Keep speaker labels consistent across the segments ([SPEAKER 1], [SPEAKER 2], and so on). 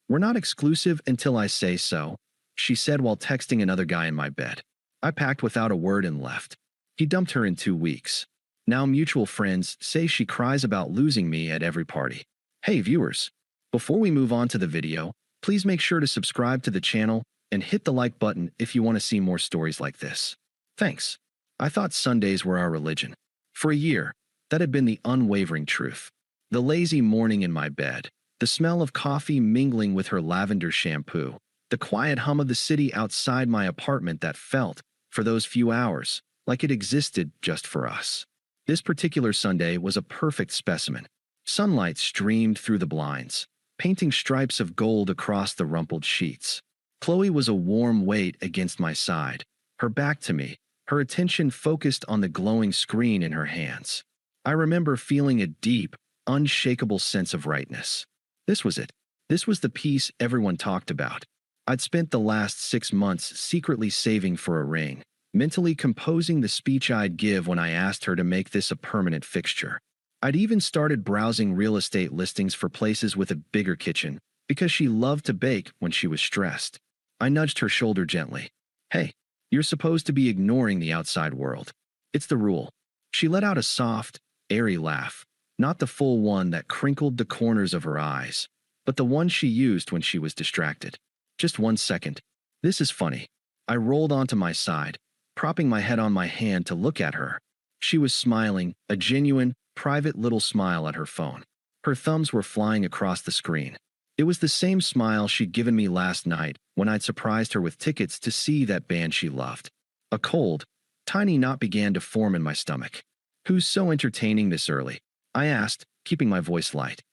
[SPEAKER 1] "We're not exclusive until I say so," she said while texting another guy in my bed. I packed without a word and left. He dumped her in 2 weeks. Now mutual friends say she cries about losing me at every party. Hey viewers, before we move on to the video, please make sure to subscribe to the channel and hit the like button if you want to see more stories like this. Thanks. I thought Sundays were our religion. For a year, that had been the unwavering truth. The lazy morning in my bed, the smell of coffee mingling with her lavender shampoo, the quiet hum of the city outside my apartment that felt, for those few hours, like it existed just for us. This particular Sunday was a perfect specimen. Sunlight streamed through the blinds, painting stripes of gold across the rumpled sheets. Qley was a warm weight against my side, her back to me, her attention focused on the glowing screen in her hands. I remember feeling a deep, unshakable sense of rightness. This was it. This was the peace everyone talked about. I'd spent the last 6 months secretly saving for a ring, mentally composing the speech I'd give when I asked her to make this a permanent fixture. I'd even started browsing real estate listings for places with a bigger kitchen, because she loved to bake when she was stressed. I nudged her shoulder gently. Hey, you're supposed to be ignoring the outside world. It's the rule. She let out a soft, airy laugh, not the full one that crinkled the corners of her eyes, but the one she used when she was distracted. Just 1 second. This is funny. I rolled onto my side, propping my head on my hand to look at her. She was smiling, a genuine, private little smile at her phone. Her thumbs were flying across the screen. It was the same smile she'd given me last night when I'd surprised her with tickets to see that band she loved. A cold, tiny knot began to form in my stomach. Who's so entertaining this early? I asked, keeping my voice light.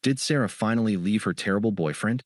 [SPEAKER 1] Did Sarah finally leave her terrible boyfriend?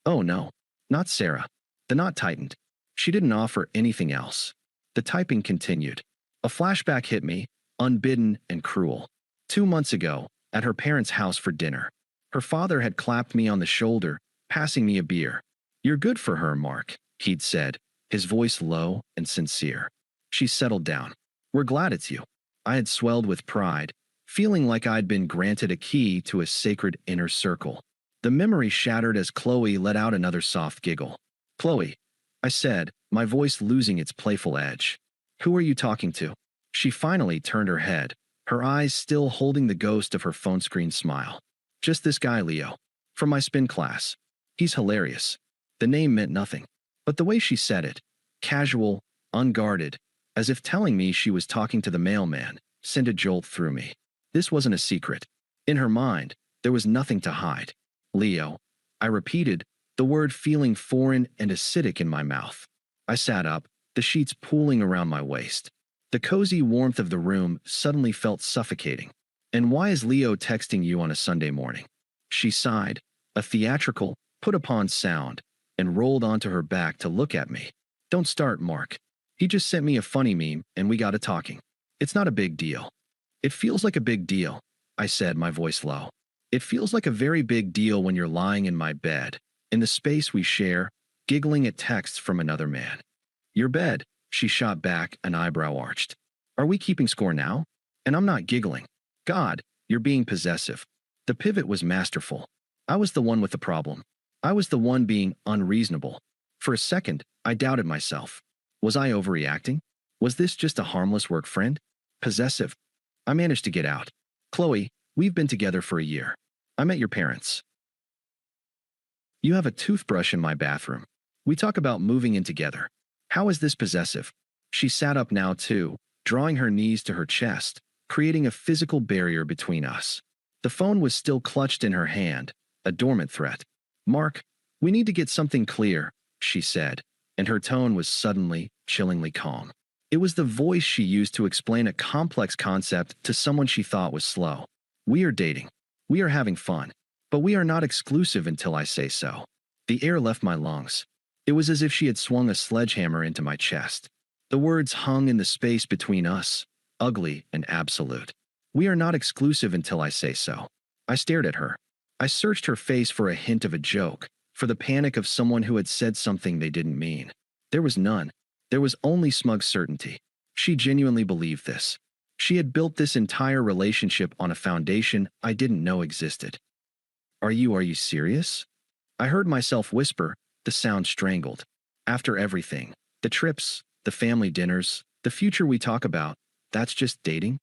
[SPEAKER 1] Oh no, not Sarah. The knot tightened. She didn't offer anything else. The typing continued. A flashback hit me, unbidden and cruel. 2 months ago, at her parents' house for dinner. Her father had clapped me on the shoulder, passing me a beer. "You're good for her, Mark," he'd said, his voice low and sincere. She settled down. "We're glad it's you." I had swelled with pride, feeling like I'd been granted a key to a sacred inner circle. The memory shattered as Qley let out another soft giggle. "Qley," I said, my voice losing its playful edge. "Who are you talking to?" She finally turned her head, her eyes still holding the ghost of her phone screen smile. "Just this guy, Leo. From my spin class. He's hilarious." The name meant nothing, but the way she said it, casual, unguarded, as if telling me she was talking to the mailman, sent a jolt through me. This wasn't a secret. In her mind, there was nothing to hide. "Leo," I repeated, the word feeling foreign and acidic in my mouth. I sat up, the sheets pooling around my waist. The cozy warmth of the room suddenly felt suffocating. "And why is Leo texting you on a Sunday morning?" She sighed, a theatrical, put-upon sound, and rolled onto her back to look at me. "Don't start, Mark. He just sent me a funny meme, and we got to talking. It's not a big deal." "It feels like a big deal," I said, my voice low. "It feels like a very big deal when you're lying in my bed, in the space we share, giggling at texts from another man." "Your bed," she shot back, an eyebrow arched. "Are we keeping score now? And I'm not giggling. God, you're being possessive." The pivot was masterful. I was the one with the problem. I was the one being unreasonable. For a second, I doubted myself. Was I overreacting? Was this just a harmless work friend? Possessive. I managed to get out. "Qley, we've been together for a year. I met your parents. You have a toothbrush in my bathroom. We talk about moving in together. How is this possessive?" She sat up now too, drawing her knees to her chest, creating a physical barrier between us. The phone was still clutched in her hand, a dormant threat. "Mark, we need to get something clear," she said, and her tone was suddenly, chillingly calm. It was the voice she used to explain a complex concept to someone she thought was slow. "We are dating. We are having fun. But we are not exclusive until I say so." The air left my lungs. It was as if she had swung a sledgehammer into my chest. The words hung in the space between us, ugly and absolute. "We are not exclusive until I say so." I stared at her. I searched her face for a hint of a joke, for the panic of someone who had said something they didn't mean. There was none. There was only smug certainty. She genuinely believed this. She had built this entire relationship on a foundation I didn't know existed. Are you serious?" I heard myself whisper, the sound strangled. After everything, the trips, the family dinners, the future we talk about, that's just dating?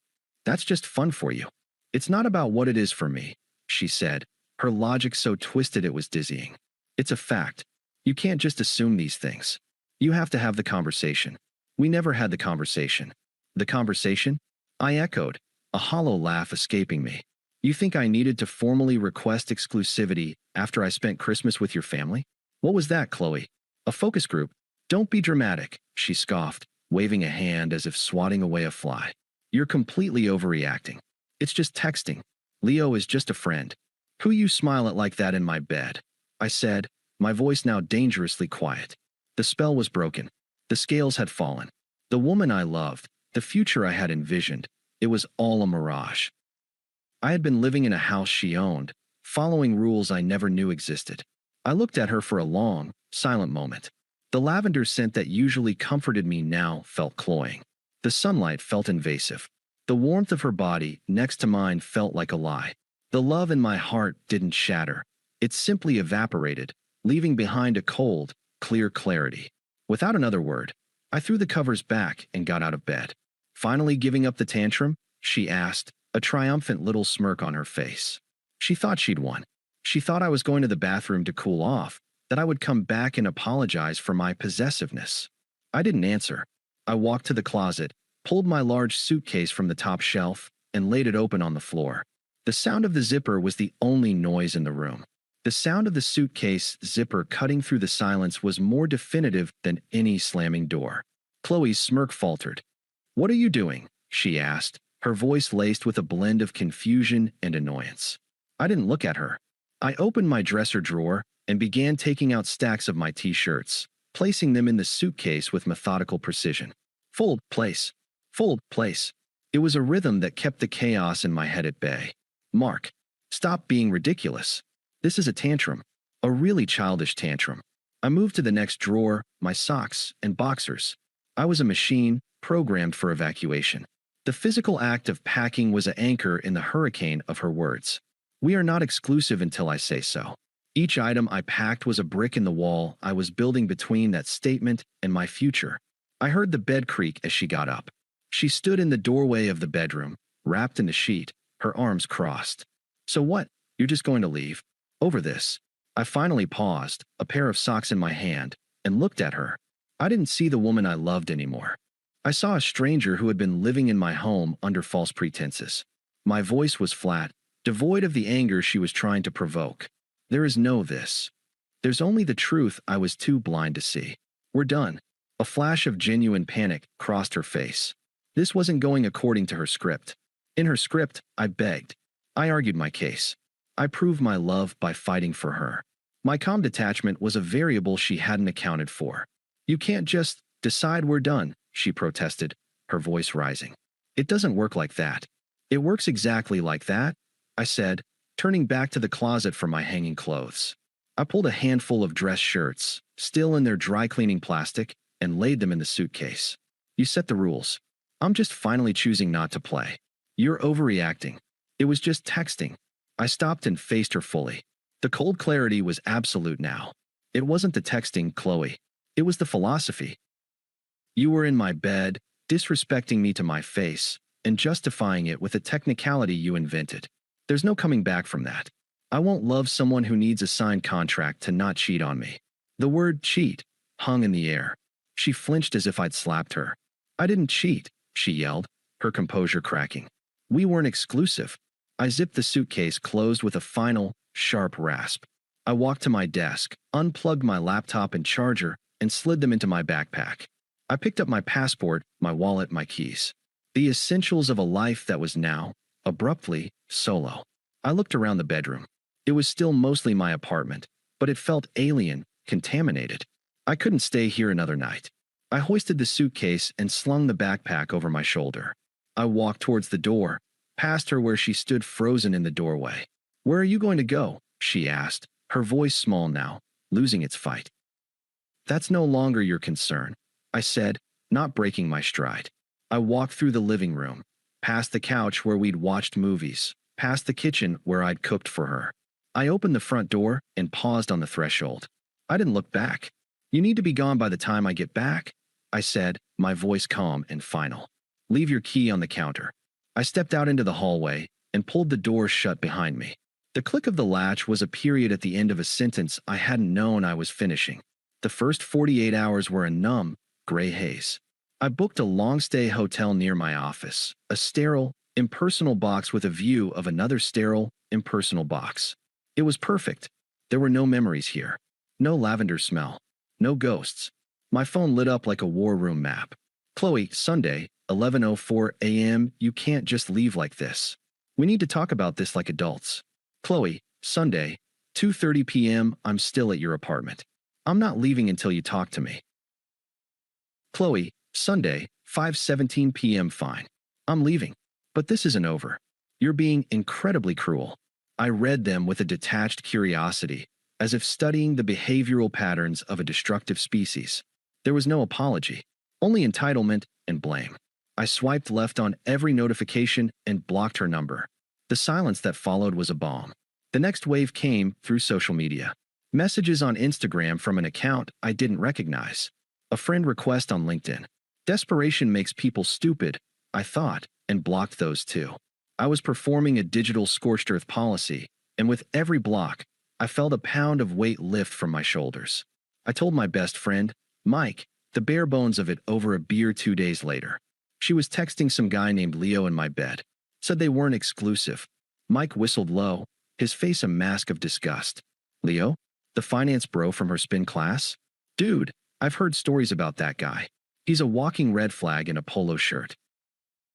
[SPEAKER 1] That's just fun for you. It's not about what it is for me, she said, her logic so twisted it was dizzying. It's a fact. You can't just assume these things. You have to have the conversation. We never had the conversation. The conversation? I echoed, a hollow laugh escaping me. You think I needed to formally request exclusivity after I spent Christmas with your family? What was that, Qley? A focus group? Don't be dramatic, she scoffed, waving a hand as if swatting away a fly. You're completely overreacting. It's just texting. Leo is just a friend. Who you smile at like that in my bed? I said, my voice now dangerously quiet. The spell was broken. The scales had fallen. The woman I loved, the future I had envisioned, it was all a mirage. I had been living in a house she owned, following rules I never knew existed. I looked at her for a long, silent moment. The lavender scent that usually comforted me now felt cloying. The sunlight felt invasive. The warmth of her body next to mine felt like a lie. The love in my heart didn't shatter. It simply evaporated, leaving behind a cold, clear clarity. Without another word, I threw the covers back and got out of bed. Finally giving up the tantrum? She asked, a triumphant little smirk on her face. She thought she'd won. She thought I was going to the bathroom to cool off, that I would come back and apologize for my possessiveness. I didn't answer. I walked to the closet, pulled my large suitcase from the top shelf, and laid it open on the floor. The sound of the zipper was the only noise in the room. The sound of the suitcase zipper cutting through the silence was more definitive than any slamming door. Qley's smirk faltered. "What are you doing?" she asked, her voice laced with a blend of confusion and annoyance. I didn't look at her. I opened my dresser drawer and began taking out stacks of my t-shirts, placing them in the suitcase with methodical precision. Fold, place. Fold, place. It was a rhythm that kept the chaos in my head at bay. Mark, stop being ridiculous. This is a tantrum. A really childish tantrum. I moved to the next drawer, my socks and boxers. I was a machine, programmed for evacuation. The physical act of packing was an anchor in the hurricane of her words. We are not exclusive until I say so. Each item I packed was a brick in the wall I was building between that statement and my future. I heard the bed creak as she got up. She stood in the doorway of the bedroom, wrapped in the sheet, her arms crossed. So what? You're just going to leave? Over this? I finally paused, a pair of socks in my hand, and looked at her. I didn't see the woman I loved anymore. I saw a stranger who had been living in my home under false pretenses. My voice was flat, devoid of the anger she was trying to provoke. There is no this. There's only the truth I was too blind to see. We're done. A flash of genuine panic crossed her face. This wasn't going according to her script. In her script, I begged. I argued my case. I proved my love by fighting for her. My calm detachment was a variable she hadn't accounted for. You can't just decide we're done, she protested, her voice rising. It doesn't work like that. It works exactly like that, I said, turning back to the closet for my hanging clothes. I pulled a handful of dress shirts, still in their dry cleaning plastic, and laid them in the suitcase. You set the rules. I'm just finally choosing not to play. You're overreacting. It was just texting. I stopped and faced her fully. The cold clarity was absolute now. It wasn't the texting, Qley. It was the philosophy. You were in my bed, disrespecting me to my face, and justifying it with a technicality you invented. There's no coming back from that. I won't love someone who needs a signed contract to not cheat on me. The word cheat hung in the air. She flinched as if I'd slapped her. I didn't cheat, she yelled, her composure cracking. We weren't exclusive. I zipped the suitcase closed with a final, sharp rasp. I walked to my desk, unplugged my laptop and charger, and slid them into my backpack. I picked up my passport, my wallet, my keys. The essentials of a life that was now, abruptly, solo. I looked around the bedroom. It was still mostly my apartment, but it felt alien, contaminated. I couldn't stay here another night. I hoisted the suitcase and slung the backpack over my shoulder. I walked towards the door, past her where she stood frozen in the doorway. Where are you going to go? She asked, her voice small now, losing its fight. That's no longer your concern, I said, not breaking my stride. I walked through the living room, past the couch where we'd watched movies, past the kitchen where I'd cooked for her. I opened the front door and paused on the threshold. I didn't look back. You need to be gone by the time I get back, I said, my voice calm and final. Leave your key on the counter. I stepped out into the hallway and pulled the door shut behind me. The click of the latch was a period at the end of a sentence I hadn't known I was finishing. The first 48 hours were a numb, gray haze. I booked a long-stay hotel near my office, a sterile, impersonal box with a view of another sterile, impersonal box. It was perfect. There were no memories here. No lavender smell. No ghosts. My phone lit up like a war room map. Qley, Sunday, 11:04 a.m. You can't just leave like this. We need to talk about this like adults. Qley, Sunday, 2:30 p.m. I'm still at your apartment. I'm not leaving until you talk to me. Qley, Sunday, 5:17 p.m. Fine. I'm leaving. But this isn't over. You're being incredibly cruel. I read them with a detached curiosity, as if studying the behavioral patterns of a destructive species. There was no apology, only entitlement and blame. I swiped left on every notification and blocked her number. The silence that followed was a bomb. The next wave came through social media. Messages on Instagram from an account I didn't recognize. A friend request on LinkedIn. Desperation makes people stupid, I thought, and blocked those too. I was performing a digital scorched earth policy, and with every block, I felt a pound of weight lift from my shoulders. I told my best friend, Mike, the bare bones of it over a beer 2 days later. She was texting some guy named Leo in my bed. Said they weren't exclusive. Mike whistled low, his face a mask of disgust. Leo? The finance bro from her spin class? Dude, I've heard stories about that guy. He's a walking red flag in a polo shirt.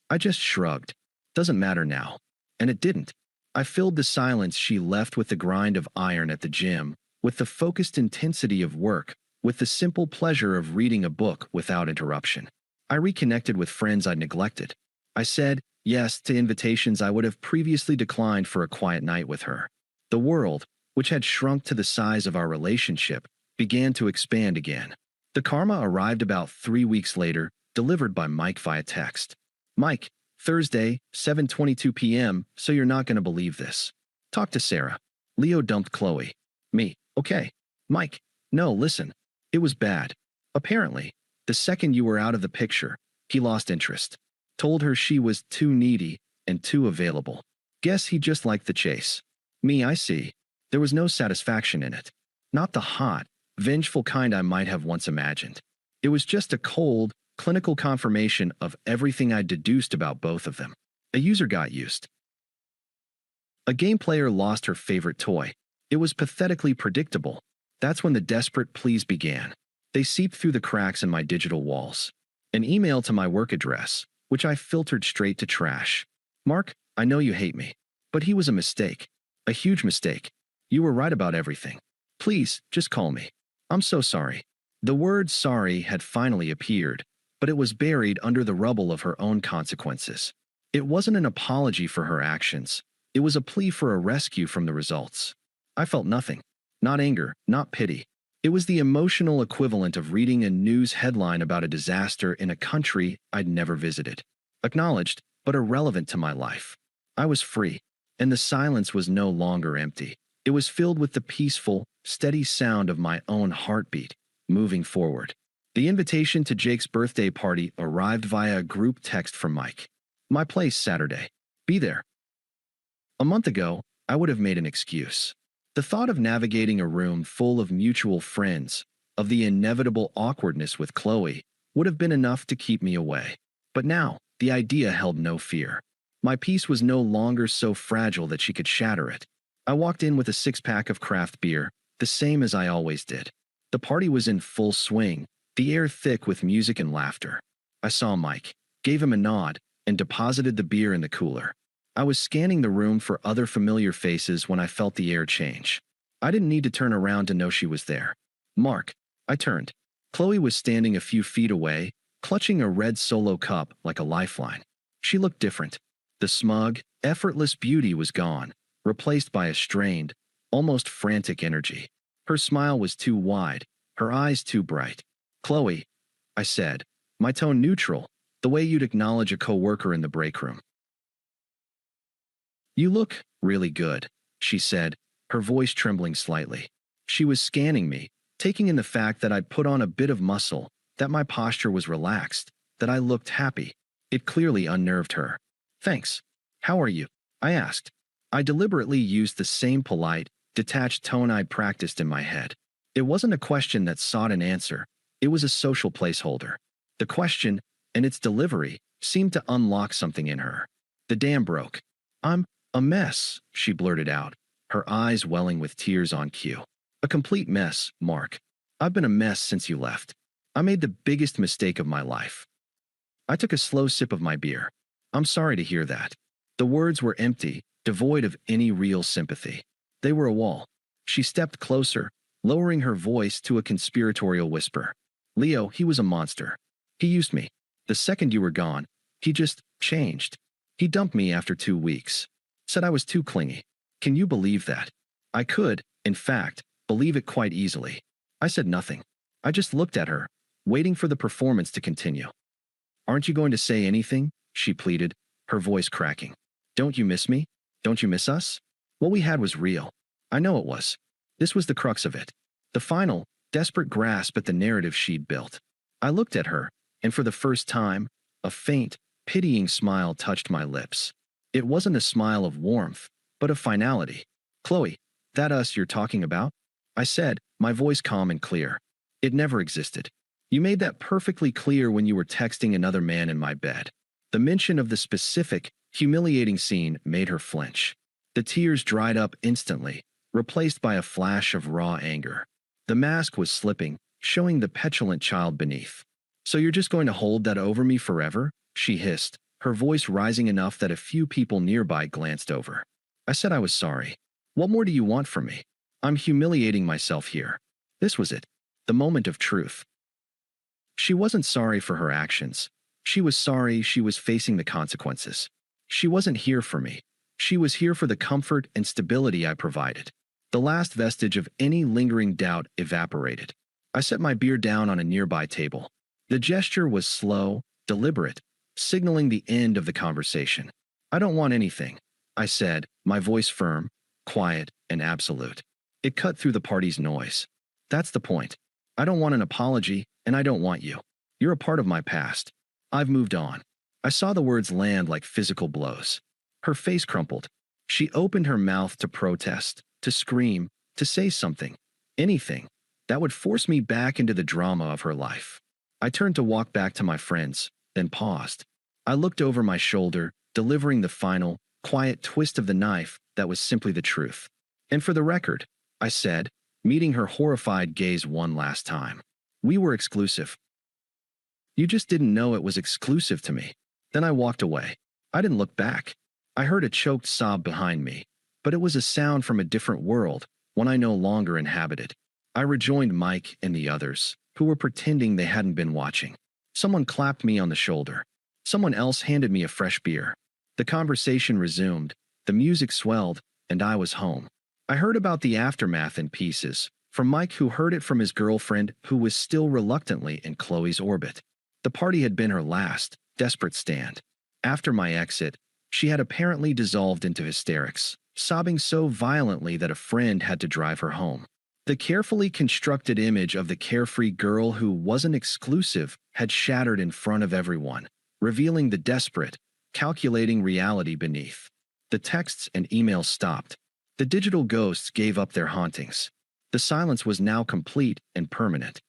[SPEAKER 1] I just shrugged. Doesn't matter now. And it didn't. I filled the silence she left with the grind of iron at the gym, with the focused intensity of work, with the simple pleasure of reading a book without interruption. I reconnected with friends I'd neglected. I said yes to invitations I would have previously declined for a quiet night with her. The world, which had shrunk to the size of our relationship, began to expand again. The karma arrived about 3 weeks later, delivered by Mike via text. Mike, Thursday, 7:22 p.m., so you're not going to believe this. Talk to Sarah. Leo dumped Qley. Me, okay. Mike, no, listen. It was bad. Apparently, the second you were out of the picture, he lost interest. Told her she was too needy and too available. Guess he just liked the chase. Me, I see. There was no satisfaction in it. Not the hot, vengeful kind I might have once imagined. It was just a cold, clinical confirmation of everything I'd deduced about both of them. A user got used. A game player lost her favorite toy. It was pathetically predictable. That's when the desperate pleas began. They seeped through the cracks in my digital walls. An email to my work address, which I filtered straight to trash. Mark, I know you hate me, but he was a mistake. A huge mistake. You were right about everything. Please, just call me. I'm so sorry. The word sorry had finally appeared, but it was buried under the rubble of her own consequences. It wasn't an apology for her actions. It was a plea for a rescue from the results. I felt nothing. Not anger, not pity. It was the emotional equivalent of reading a news headline about a disaster in a country I'd never visited. Acknowledged, but irrelevant to my life. I was free, and the silence was no longer empty. It was filled with the peaceful, steady sound of my own heartbeat, moving forward. The invitation to Jake's birthday party arrived via a group text from Mike. My place Saturday. Be there. A month ago, I would have made an excuse. The thought of navigating a room full of mutual friends, of the inevitable awkwardness with Qley, would have been enough to keep me away. But now, the idea held no fear. My peace was no longer so fragile that she could shatter it. I walked in with a 6-pack of craft beer, the same as I always did. The party was in full swing, the air thick with music and laughter. I saw Mike, gave him a nod, and deposited the beer in the cooler. I was scanning the room for other familiar faces when I felt the air change. I didn't need to turn around to know she was there. Mark. I turned. Qley was standing a few feet away, clutching a red Solo cup like a lifeline. She looked different. The smug, effortless beauty was gone, replaced by a strained, almost frantic energy. Her smile was too wide, her eyes too bright. Qley, I said, my tone neutral, the way you'd acknowledge a coworker in the break room. You look really good, she said, her voice trembling slightly. She was scanning me, taking in the fact that I'd put on a bit of muscle, that my posture was relaxed, that I looked happy. It clearly unnerved her. "Thanks. How are you?" I asked. I deliberately used the same polite, detached tone I'd practiced in my head. It wasn't a question that sought an answer. It was a social placeholder. The question, and its delivery, seemed to unlock something in her. The dam broke. "I'm a mess," she blurted out, her eyes welling with tears on cue. "A complete mess, Mark. I've been a mess since you left. I made the biggest mistake of my life." I took a slow sip of my beer. "I'm sorry to hear that." The words were empty, devoid of any real sympathy. They were a wall. She stepped closer, lowering her voice to a conspiratorial whisper. "Leo, he was a monster. He used me. The second you were gone, he just changed. He dumped me after 2 weeks. Said I was too clingy. Can you believe that?" I could, in fact, believe it quite easily. I said nothing. I just looked at her, waiting for the performance to continue. "Aren't you going to say anything?" she pleaded, her voice cracking. "Don't you miss me? Don't you miss us? What we had was real." I know it was. This was the crux of it. The final, desperate grasp at the narrative she'd built. I looked at her, and for the first time, a faint, pitying smile touched my lips. It wasn't a smile of warmth, but of finality. "Qley, that us you're talking about?" I said, my voice calm and clear. "It never existed. You made that perfectly clear when you were texting another man in my bed." The mention of the specific, humiliating scene made her flinch. The tears dried up instantly, replaced by a flash of raw anger. The mask was slipping, showing the petulant child beneath. "So you're just going to hold that over me forever?" she hissed, her voice rising enough that a few people nearby glanced over. I said I was sorry. "What more do you want from me? I'm humiliating myself here." This was it, the moment of truth. She wasn't sorry for her actions. She was sorry she was facing the consequences. She wasn't here for me. She was here for the comfort and stability I provided. The last vestige of any lingering doubt evaporated. I set my beer down on a nearby table. The gesture was slow, deliberate, signaling the end of the conversation. "I don't want anything," I said, my voice firm, quiet, and absolute. It cut through the party's noise. "That's the point. I don't want an apology, and I don't want you. You're a part of my past. I've moved on." I saw the words land like physical blows. Her face crumpled. She opened her mouth to protest, to scream, to say something, anything, that would force me back into the drama of her life. I turned to walk back to my friends, then paused. I looked over my shoulder, delivering the final, quiet twist of the knife that was simply the truth. "And for the record," I said, meeting her horrified gaze one last time, "we were exclusive. You just didn't know it was exclusive to me." Then I walked away. I didn't look back. I heard a choked sob behind me, but it was a sound from a different world, one I no longer inhabited. I rejoined Mike and the others, who were pretending they hadn't been watching. Someone clapped me on the shoulder. Someone else handed me a fresh beer. The conversation resumed, the music swelled, and I was home. I heard about the aftermath in pieces, from Mike, who heard it from his girlfriend, who was still reluctantly in Qley's orbit. The party had been her last, desperate stand. After my exit, she had apparently dissolved into hysterics, sobbing so violently that a friend had to drive her home. The carefully constructed image of the carefree girl who wasn't exclusive had shattered in front of everyone, revealing the desperate, calculating reality beneath. The texts and emails stopped. The digital ghosts gave up their hauntings. The silence was now complete and permanent.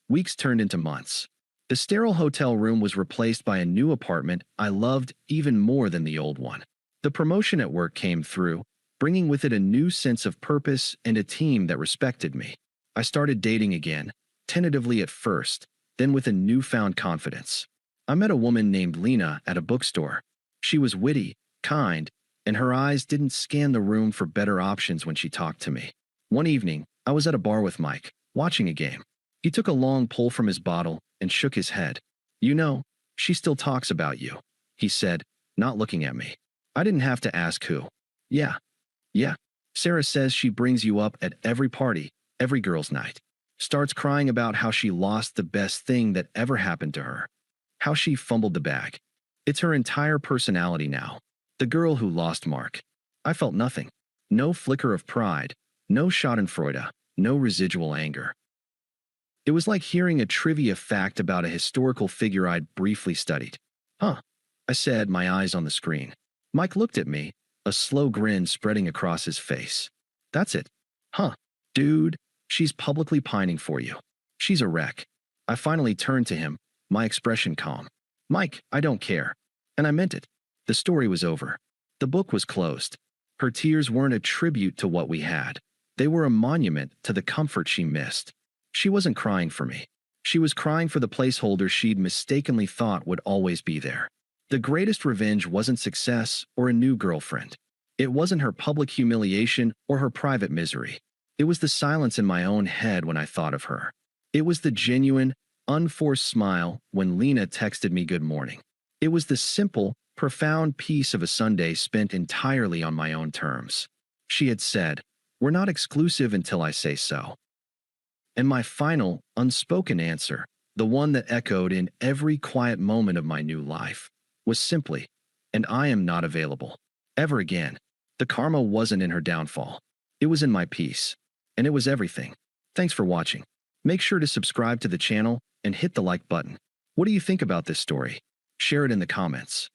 [SPEAKER 1] Weeks turned into months. The sterile hotel room was replaced by a new apartment I loved even more than the old one. The promotion at work came through, bringing with it a new sense of purpose and a team that respected me. I started dating again, tentatively at first, then with a newfound confidence. I met a woman named Lena at a bookstore. She was witty, kind, and her eyes didn't scan the room for better options when she talked to me. One evening, I was at a bar with Mike, watching a game. He took a long pull from his bottle and shook his head. "You know, she still talks about you," he said, not looking at me. I didn't have to ask who. Yeah. Sarah says she brings you up at every party, every girls' night. Starts crying about how she lost the best thing that ever happened to her. How she fumbled the bag. It's her entire personality now. The girl who lost Mark. I felt nothing. No flicker of pride, no schadenfreude, no residual anger. It was like hearing a trivia fact about a historical figure I'd briefly studied. Huh, I said, my eyes on the screen. Mike looked at me, a slow grin spreading across his face. That's it. Huh, dude, she's publicly pining for you. She's a wreck. I finally turned to him, my expression calm. Mike, I don't care. And I meant it. The story was over. The book was closed. Her tears weren't a tribute to what we had. They were a monument to the comfort she missed. She wasn't crying for me. She was crying for the placeholder she'd mistakenly thought would always be there. The greatest revenge wasn't success or a new girlfriend. It wasn't her public humiliation or her private misery. It was the silence in my own head when I thought of her. It was the genuine, unforced smile when Lena texted me good morning. It was the simple, profound peace of a Sunday spent entirely on my own terms. She had said, "We're not exclusive until I say so." And my final, unspoken answer, the one that echoed in every quiet moment of my new life, was simply, "And I am not available. Ever again." The karma wasn't in her downfall. It was in my peace. And it was everything. Thanks for watching. Make sure to subscribe to the channel and hit the like button. What do you think about this story? Share it in the comments.